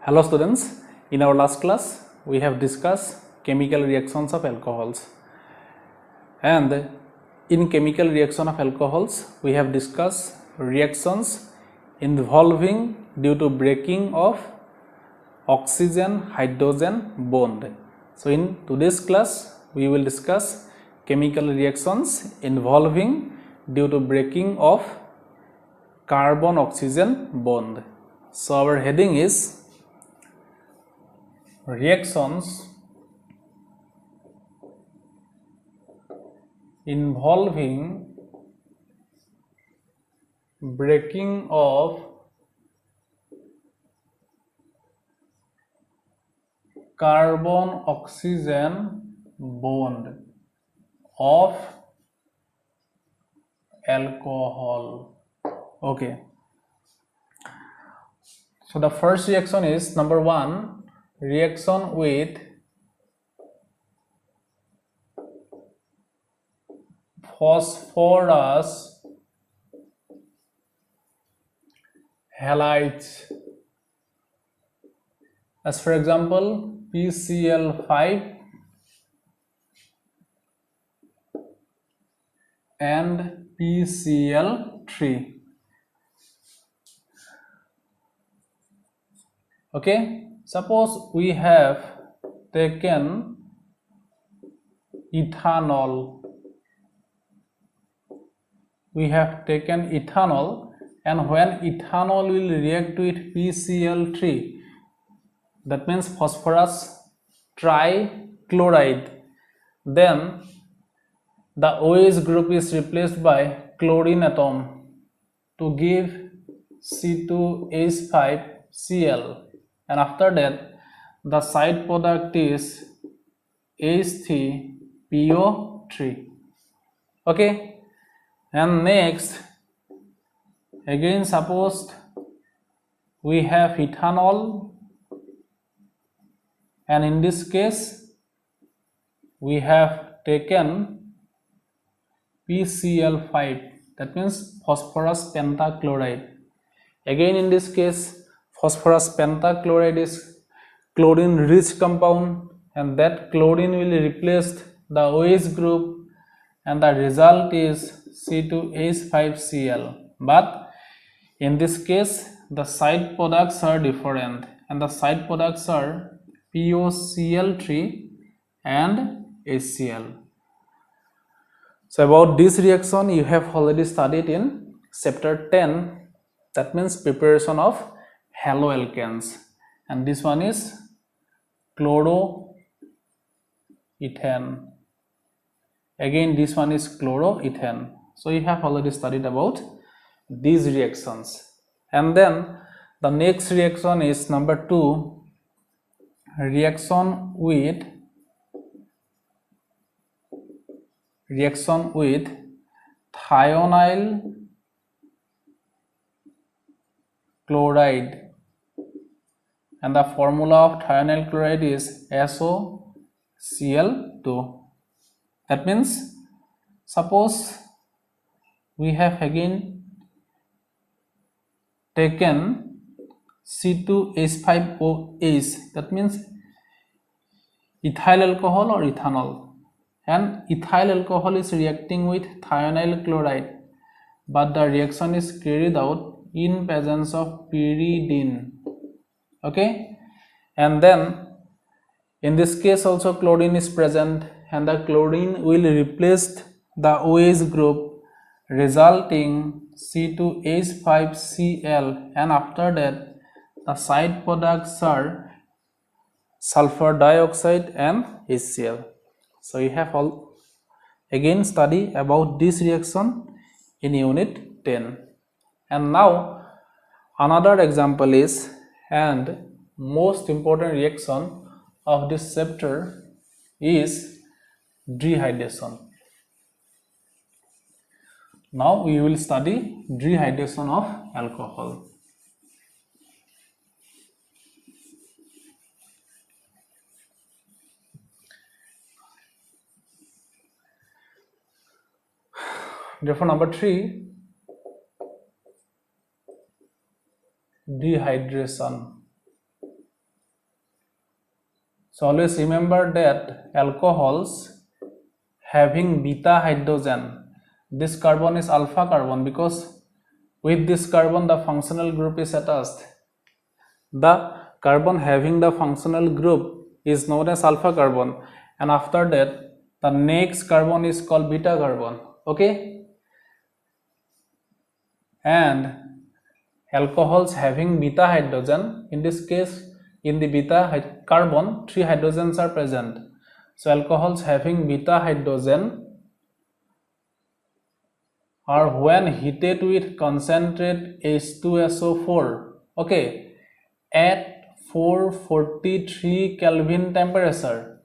Hello students, in our last class we have discussed chemical reactions of alcohols, and in chemical reaction of alcohols we have discussed reactions involving due to breaking of oxygen hydrogen bond. So in today's class we will discuss chemical reactions involving due to breaking of carbon oxygen bond. So our heading is reactions involving breaking of carbon oxygen bond of alcohol. Okay, so the first reaction is number 1, reaction with phosphorus halides, as for example PCl5 and PCl3. Okay, suppose we have taken ethanol. And when ethanol will react with PCl3, that means phosphorus trichloride, then the OH group is replaced by chlorine atom to give C2H5Cl, and after that the side product is H3PO3. okay, and next again suppose we have ethanol, and in this case we have taken PCl5, that means phosphorus pentachloride. Again in this case phosphorus pentachloride is chlorine rich compound, and that chlorine will replace the OH group, and the result is C2H5Cl. But in this case the side products are different, and the side products are POCl3 and HCl. So about this reaction you have already studied in chapter 10, that means preparation of haloalkanes, and this one is chloroethane. Again this one is chloroethane. So you have already studied about these reactions. And then the next reaction is number 2, reaction with thionyl chloride, and the formula of thionyl chloride is SOCl2. That means suppose we have again taken C2H5OH, that means ethyl alcohol or ethanol, and ethyl alcohol is reacting with thionyl chloride, but the reaction is carried out in presence of pyridine. Okay, and then in this case also chlorine is present, and the chlorine will replace the OH group, resulting C2H5Cl, and after that the side products are sulfur dioxide and HCl. So you have all again study about this reaction in unit 10. And now another example is, and most important reaction of this chapter is dehydration. Now we will study dehydration of alcohol. Therefore number 3, dehydration. So always remember that alcohols having beta hydrogen, this carbon is alpha carbon because with this carbon the functional group is attached. The carbon having the functional group is known as alpha carbon, and after that the next carbon is called beta carbon. Okay, and alcohols having beta hydrogen, in this case in the beta carbon 3 hydrogens are present. So alcohols having beta hydrogen are when heated with concentrate H2SO4, okay, at 443 Kelvin temperature,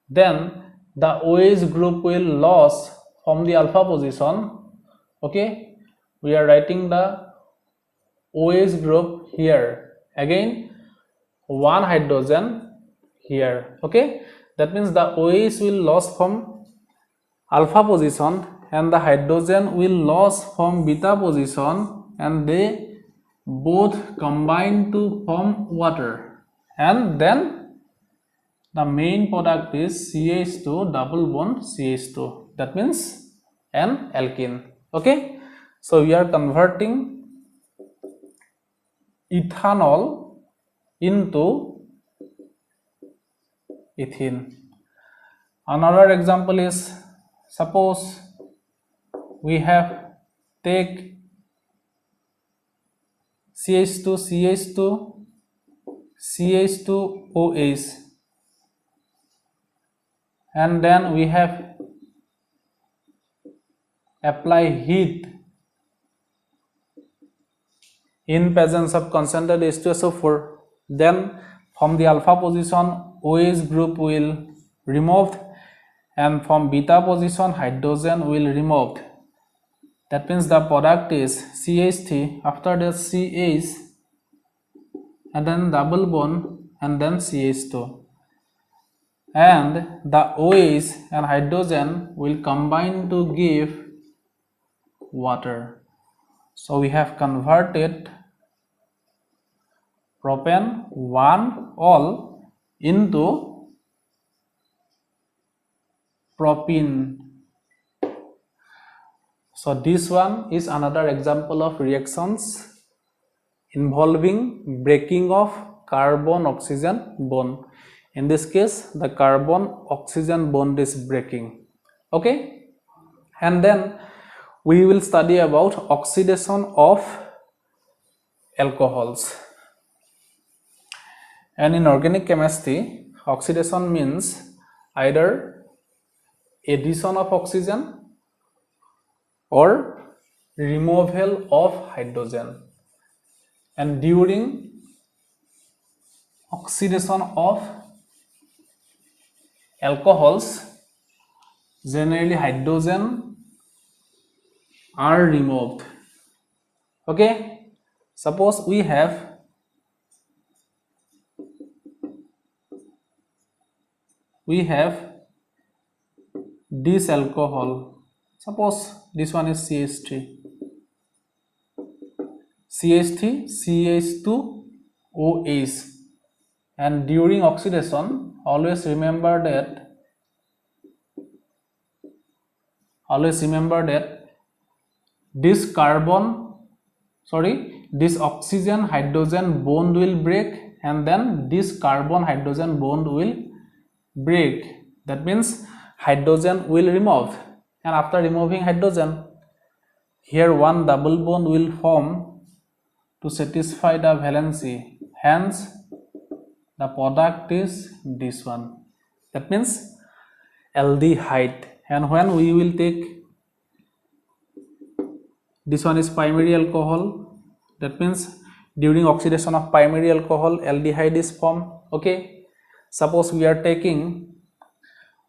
then the OH group will lose from the alpha position. Okay, we are writing the OH group here, again 1 hydrogen here. Okay, that means the OH will lose from alpha position and the hydrogen will lose from beta position, and they both combine to form water, and then the main product is CH2 double bond CH2, that means an alkene. Okay, so we are converting ethanol into ethene. Another example is, suppose we have take CH2 CH2 CH2OH, and then we have apply heat in presence of concentrated H2SO4, then from the alpha position OH group will removed, and from beta position hydrogen will removed. That means the product is CH3, after that CH, and then double bond, and then CH2, and the OH and hydrogen will combine to give water. So we have converted propane 1 all into propene. So this one is another example of reactions involving breaking of carbon oxygen bond. In this case the carbon oxygen bond is breaking. Okay, and then we will study about oxidation of alcohols. And in organic chemistry, oxidation means either addition of oxygen or removal of hydrogen. And during oxidation of alcohols, generally hydrogen are removed. Okay, suppose we have this alcohol, suppose this one is CH3 CH2OH, and during oxidation always remember that this oxygen hydrogen bond will break, and then this carbon hydrogen bond will break. That means hydrogen will remove, and after removing hydrogen, here one double bond will form to satisfy the valency, hence the product is this one, that means aldehyde. And when we will take this one is primary alcohol, that means during oxidation of primary alcohol aldehyde is formed. Okay, suppose we are taking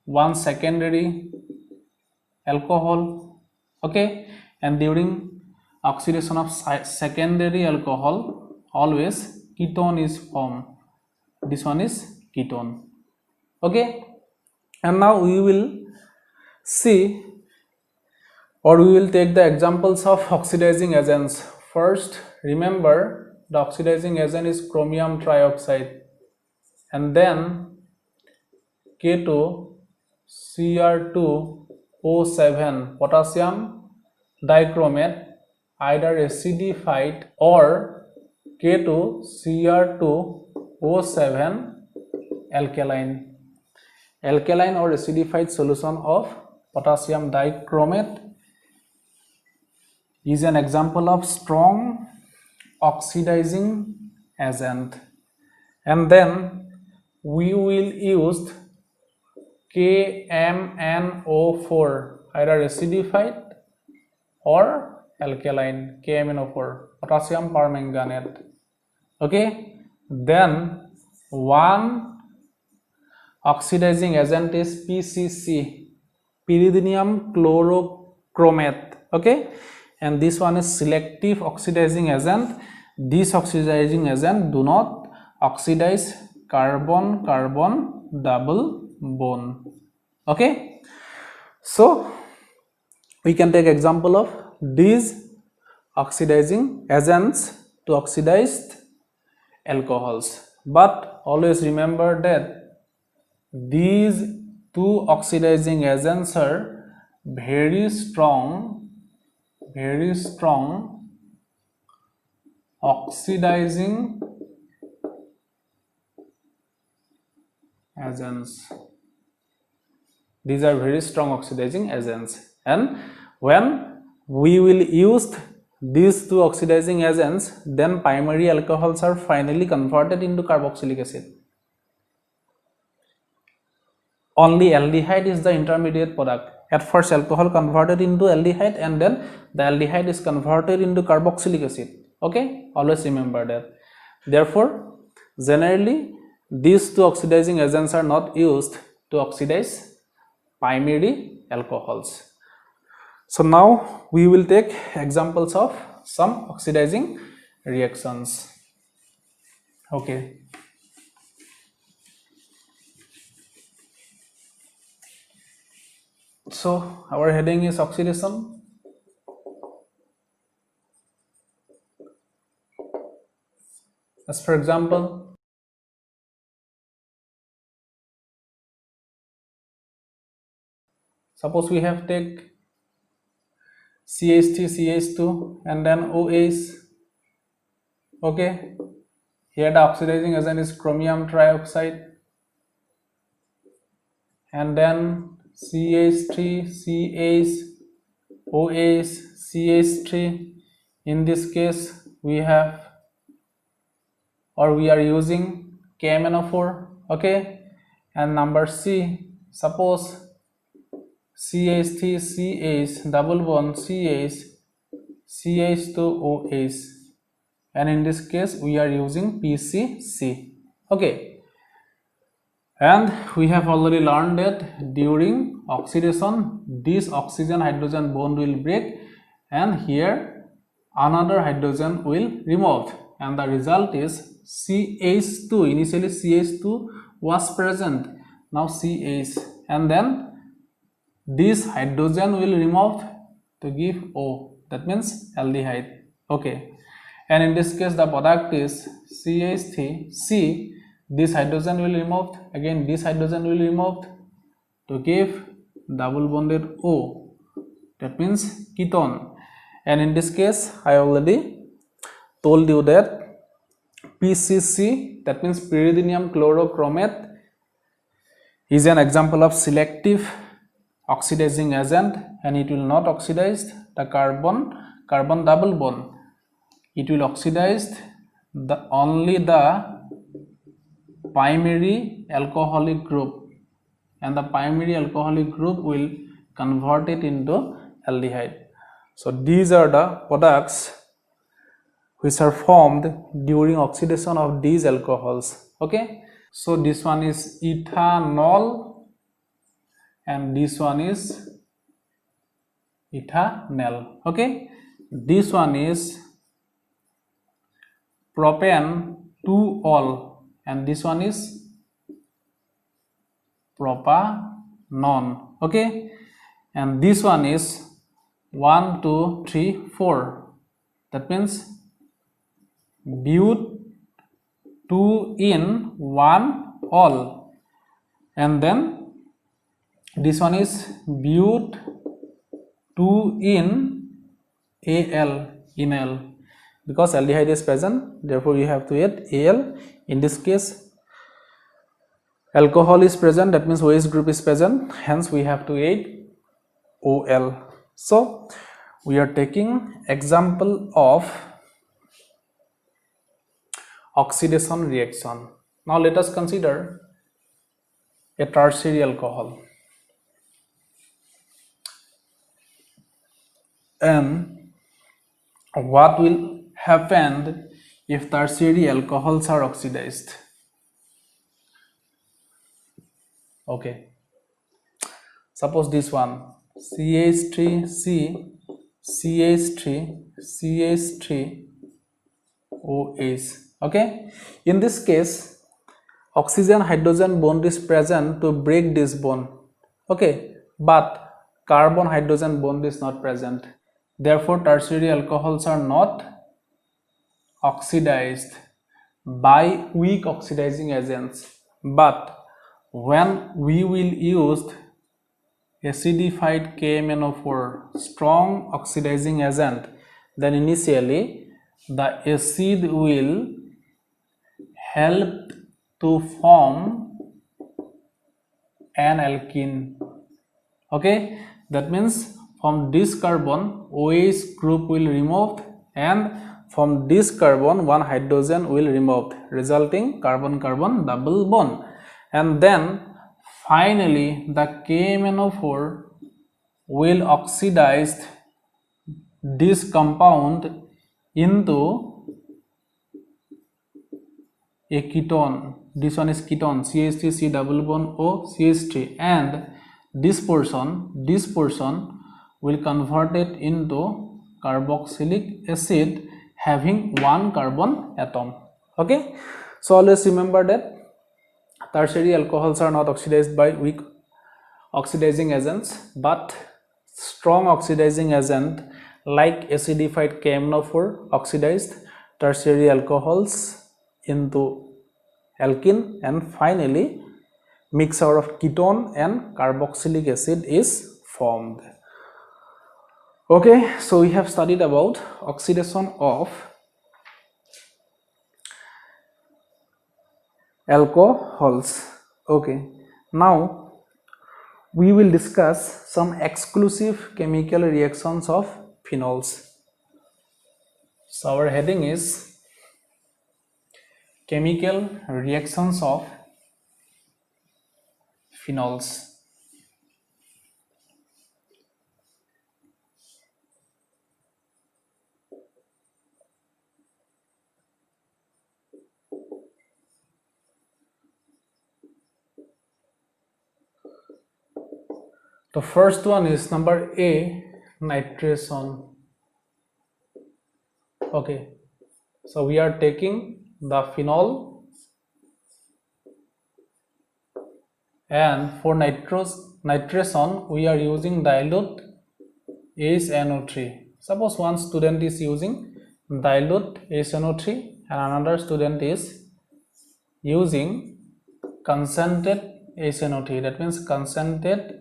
one secondary alcohol, okay, and during oxidation of secondary alcohol always ketone is formed. This one is ketone. Okay, and now we will see, or we will take the examples of oxidizing agents. First, remember the oxidizing agent is chromium trioxide, and then K2Cr2O7 potassium dichromate, either acidified or K2Cr2O7 alkaline. Alkaline or acidified solution of potassium dichromate is an example of strong oxidizing agent. And then we will use KMnO4, either acidified or alkaline, KMnO4, potassium permanganate. Okay, then one oxidizing agent is PCC, pyridinium chlorochromate. Okay, and this one is selective oxidizing agent. This oxidizing agent do not oxidize carbon-carbon double bond. Okay, so we can take example of these oxidizing agents to oxidized alcohols, but always remember that these two oxidizing agents are very strong oxidizing agents. These are very strong oxidizing agents, and when we will use these two oxidizing agents, then primary alcohols are finally converted into carboxylic acid. Only aldehyde is the intermediate product. At first alcohol converted into aldehyde, and then the aldehyde is converted into carboxylic acid. Okay, always remember that. Therefore, generally these two oxidizing agents are not used to oxidize primary alcohols. So now we will take examples of some oxidizing reactions. Okay. So our heading is oxidation. As for example, suppose we have take CH3, CH2 and then OH. Okay, here the oxidizing agent is chromium trioxide, and then CH3, CH, OH, CH3. In this case we have, or we are using KMnO4. Okay, and number C, suppose CH3, CH, double bond CH, CH2OH, and in this case we are using PCC. Okay, and we have already learned that during oxidation this oxygen hydrogen bond will break, and here another hydrogen will removed, and the result is CH2. Initially CH2 was present, now CH, and then this hydrogen will removed to give O, that means aldehyde. Okay, and in this case the product is CH3C. This hydrogen will removed, again this hydrogen will removed to give double bonded O, that means ketone. And in this case I already told you that PCC, that means pyridinium chlorochromate, is an example of selective oxidizing agent, and it will not oxidize the carbon double bond. It will oxidize only the primary alcoholic group, and the primary alcoholic group will convert it into aldehyde. So these are the products which are formed during oxidation of these alcohols. Okay, so this one is ethanol and this one is ethanol. Okay, this one is propane 2-ol and this one is propanone. Okay, and this one is 1, 2, 3, 4, that means but 2 in 1-ol. and then this one is but 2 in Al, in Al, because aldehyde is present, therefore you have to add Al. In this case alcohol is present, that means OH group is present, hence we have to add OL. So we are taking example of oxidation reaction. Now let us consider a tertiary alcohol, and what will happen if tertiary alcohols are oxidized. Okay, suppose this one CH3C, CH3, CH3, OH. Okay, in this case oxygen hydrogen bond is present to break this bond. Okay, but carbon hydrogen bond is not present, therefore tertiary alcohols are not oxidized by weak oxidizing agents. But when we will use acidified KMnO4 strong oxidizing agent, then initially the acid will help to form an alkene. Okay, that means from this carbon OH group will removed, and from this carbon one hydrogen will removed, resulting carbon carbon double bond, and then finally the KMnO4 will oxidize this compound into a ketone. This one is ketone, CH3 C double bond O CH3, and this portion will convert it into carboxylic acid having one carbon atom. Okay, so always remember that tertiary alcohols are not oxidized by weak oxidizing agents, but strong oxidizing agent like acidified KMnO4 oxidized tertiary alcohols into alkene, and finally mixture of ketone and carboxylic acid is formed. Okay, so we have studied about oxidation of alcohols. Okay, now we will discuss some exclusive chemical reactions of phenols. So our heading is chemical reactions of phenols. The first one is number A, nitration. Okay, so we are taking the phenol, and for nitration we are using dilute HNO3. Suppose one student is using dilute HNO3 and another student is using concentrated HNO3, that means concentrated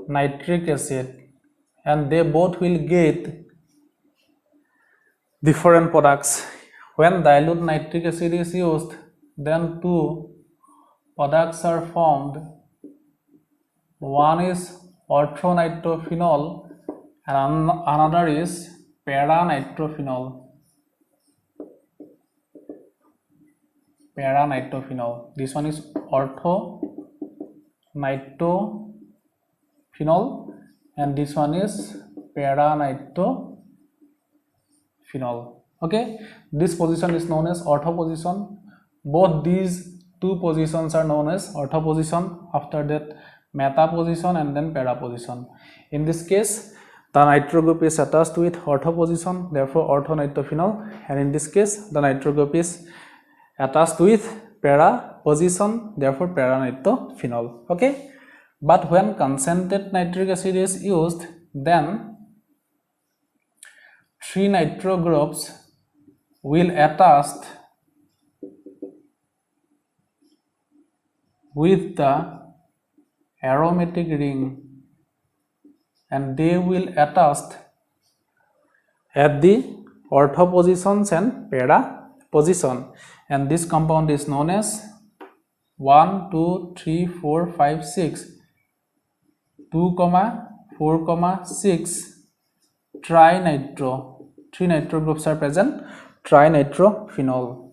nitric acid, and they both will get different products. When dilute nitric acid is used, then two products are formed. One is orthonitrophenol and another is paranitrophenol. This one is orthonitrophenol and this one is paranitrophenol. Okay, this position is known as ortho position. Both these two positions are known as ortho position. After that, meta position and then para position. In this case, the nitro group is attached with ortho position, therefore orthonitrophenol, and in this case, the nitro group is attached with para position, therefore paranitrophenol. Okay, but when concentrated nitric acid is used, then three nitro groups will attached with the aromatic ring, and they will attach at the ortho positions and para position, and this compound is known as 1 2 3 4 5 6 2 4 6 trinitro. 3 nitro groups are present, trinitrophenol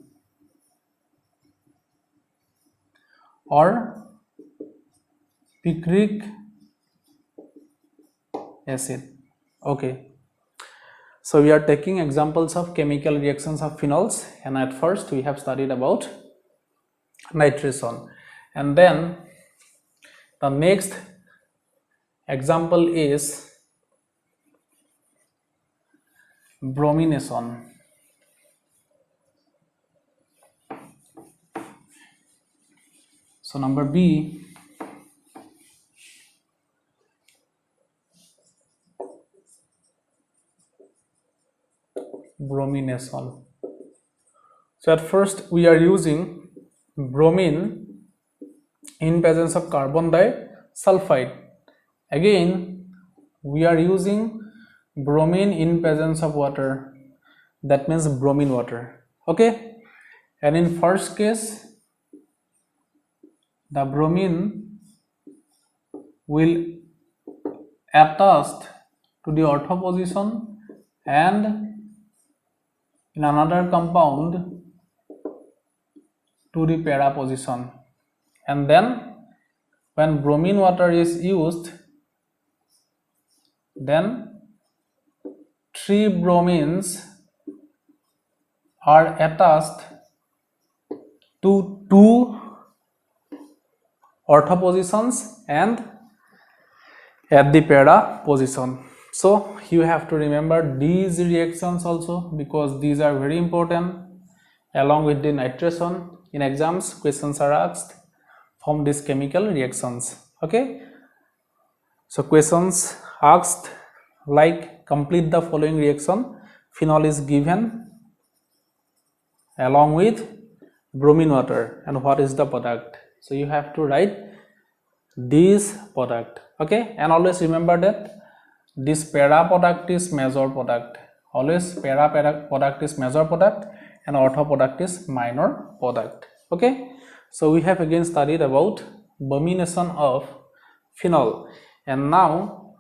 or picric acid. Okay, so we are taking examples of chemical reactions of phenols, and at first we have studied about nitration, and then the next example is bromination. So number B, bromination. So at first we are using bromine in presence of carbon disulfide. Again we are using bromine in presence of water, that means bromine water. Okay, and in first case the bromine will attach to the ortho position and in another compound to the para position, and then when bromine water is used, then 3 bromines are attached to 2 ortho positions and at the para position. So you have to remember these reactions also, because these are very important along with the nitration. In exams questions are asked from these chemical reactions. Okay, so questions asked like complete the following reaction. Phenol is given along with bromine water, and what is the product? So you have to write this product. Okay, and always remember that this para product is major product. Always para product is major product and ortho product is minor product. Okay, so we have again studied about bromination of phenol, and now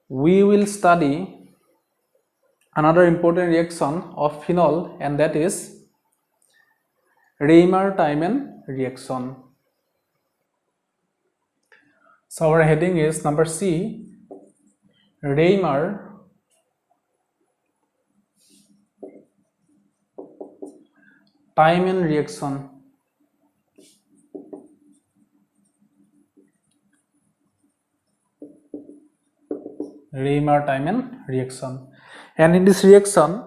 we will study another important reaction of phenol, and that is Reimer-Tiemann reaction. So our heading is number C, Reimer-Tiemann reaction. Reimer-Tiemann reaction, and in this reaction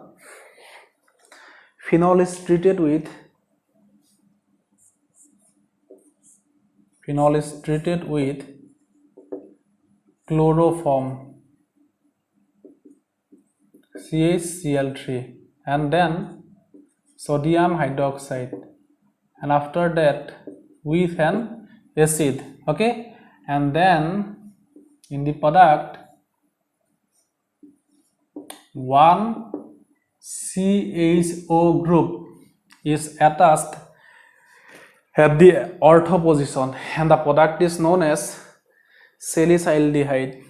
phenol is treated with chloroform CaCl3 and then sodium hydroxide, and after that with an acid. Okay, and then in the product 1 CHO group is attached at the ortho position, and the product is known as salicyldehyde.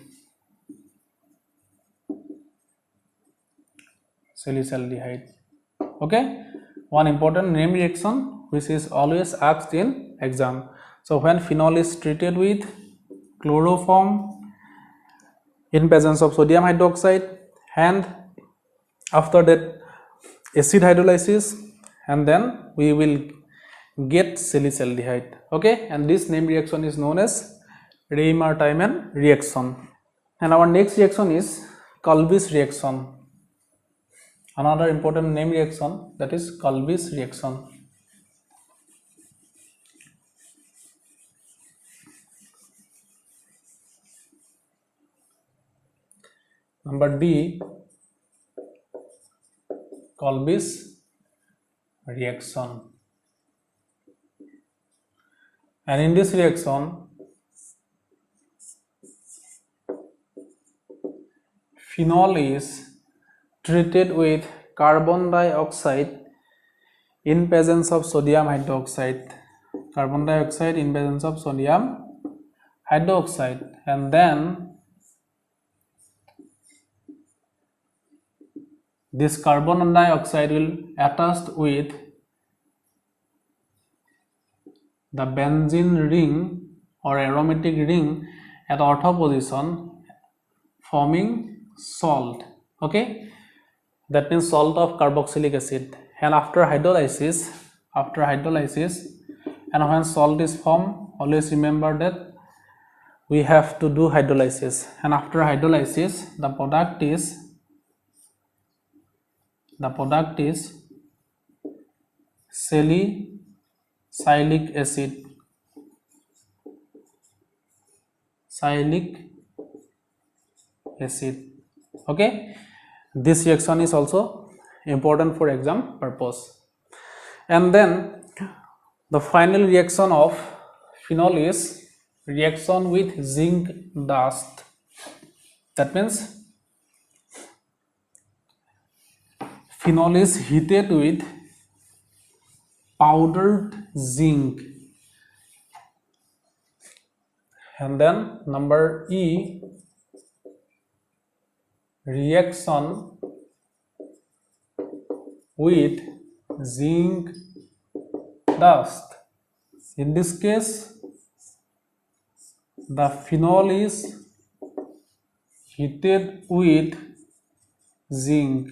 Okay, one important name reaction which is always asked in exam. So when phenol is treated with chloroform in presence of sodium hydroxide, and after that acid hydrolysis, and then we will get salicyldehyde. Okay, and this name reaction is known as Reimer-Tiemann reaction. And our next reaction is Colby's reaction. Another important name reaction, that is Colby's reaction. Number D, Colby's reaction. And in this reaction phenol is treated with carbon dioxide in presence of sodium hydroxide, carbon dioxide in presence of sodium hydroxide, and then this carbon dioxide will attach with the benzene ring or aromatic ring at ortho position, forming salt. Okay, that means salt of carboxylic acid. And after hydrolysis, and when salt is formed, always remember that we have to do hydrolysis. And after hydrolysis, the product is salicylic acid. Okay, this reaction is also important for exam purpose. And then the final reaction of phenol is reaction with zinc dust. That means phenol is heated with powdered zinc. And then number E, reaction with zinc dust. In this case, the phenol is heated with zinc.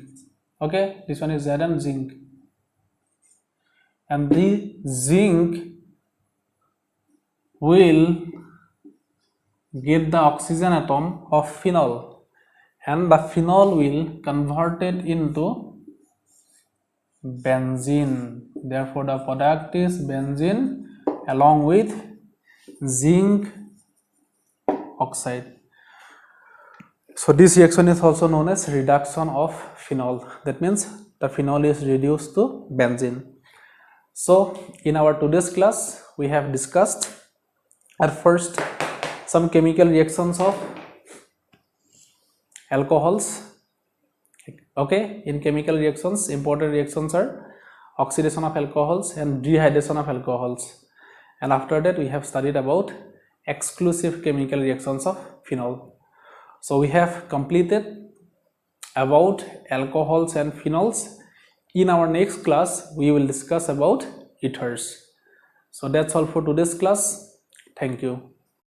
Okay, this one is Z and zinc, and the zinc will get the oxygen atom of phenol, and the phenol will convert it into benzene. Therefore, the product is benzene along with zinc oxide. So this reaction is also known as reduction of phenol. That means the phenol is reduced to benzene. So in our today's class, we have discussed at first some chemical reactions of alcohols. Okay, in chemical reactions, important reactions are oxidation of alcohols and dehydration of alcohols. And after that, we have studied about exclusive chemical reactions of phenol. So we have completed about alcohols and phenols. In our next class, we will discuss about ethers. So that's all for today's class. Thank you.